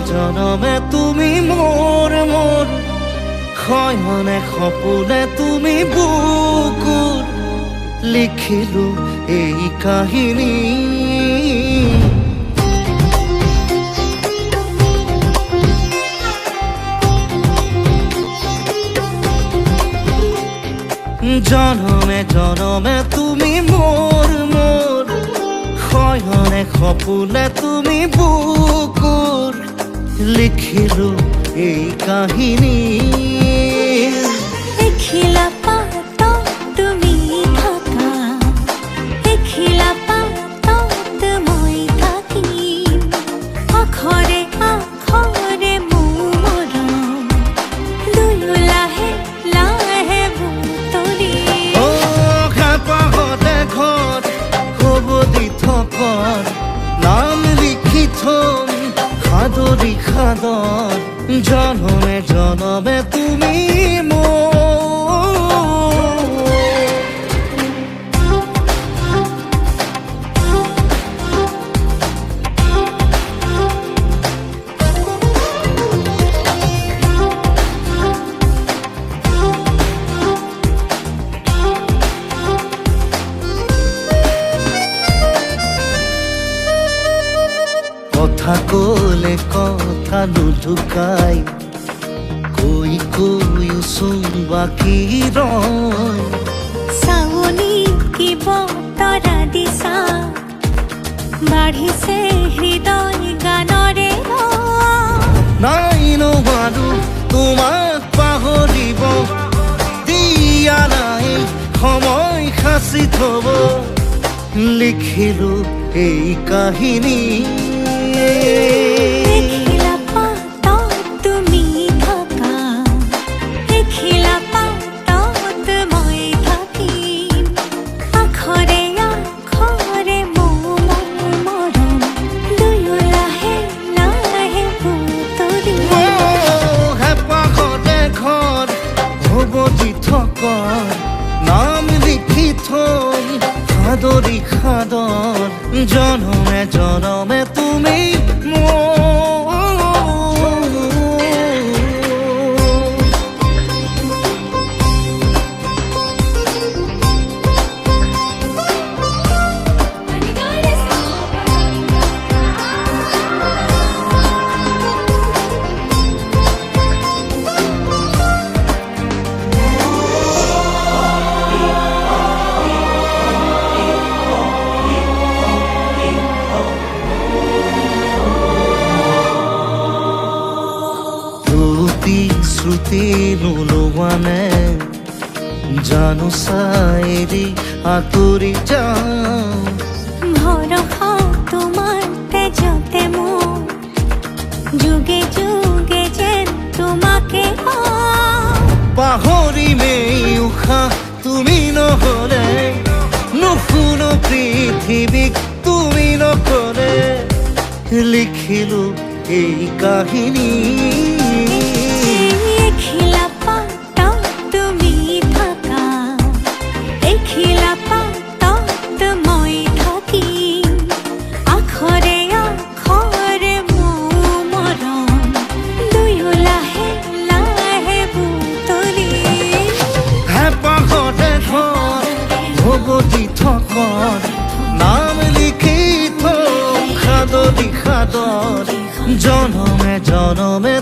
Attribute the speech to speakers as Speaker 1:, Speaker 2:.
Speaker 1: জনমে তুমি মোৰ মোৰ শয়নে সপোনে তুমি বুকুৰ লিখিলো এই কাহিনী জনমে জনমে তুমি মোৰ মোৰ শয়নে সপোনে তুমি বুকুৰ লিখিলো এই কাহিনী
Speaker 2: দেখিলা পাতত তুমি থাকা দেখিলা পাতত মই থাকিম আখৰে আখৰে মোৰ মৰম দুয়ো লাহে লাহে বুটলি
Speaker 1: অ হেঁপাহতে ঘৰ হ'ব দি থকৰ নাম লিখি থম সাদৰি সাদৰ জনমে জনমে তুমি মোৰ কথা কলে কথা নুঢুকাই কৈ কৈ চোন বাকী ৰয়
Speaker 2: চাৱনি কি বতৰা দিছা বাঢ়িছে হৃদয় গানৰে
Speaker 1: নাই নোৱাৰো তোমাক পাহৰিব দিয়া নাই সময় সাঁচি থব লিখিলো এই কাহিনী
Speaker 2: দেখিলা পাতত তুমি থাকা দেখিলা পাতত মই থাকিম আখৰে আখৰে মোৰ মৰম দুয়ো লাহে লাহে বুটলি
Speaker 1: হেঁপাহতে ঘৰ হ'ব দি থকৰ নাম লিখি থম সাদৰি সাদৰ জনমে জনমে তুমি শ্ৰুতি নোলোৱানে জানো চাইৰি আঁতৰি যাওঁ
Speaker 2: ভৰসা তোমাৰ তেজতে মোৰ যুগে যুগে যেন তোমাকে
Speaker 1: পাহৰিমেই উশাহ তুমি নহ'লে নুশুনো পৃথিৱীক তুমি নকলে লিখিলো এই কাহিনী
Speaker 2: দেখিলা পাতত তুমি থাকা দেখিলা পাতত মই থাকিম আখৰে আখৰে মোৰ মৰম দুয়ো লাহে লাহে বুটলি
Speaker 1: হেঁপাহতে ঘৰ হ'ব দি থকৰ নাম লিখি থম সাদৰি সাদৰ জনমে জনমে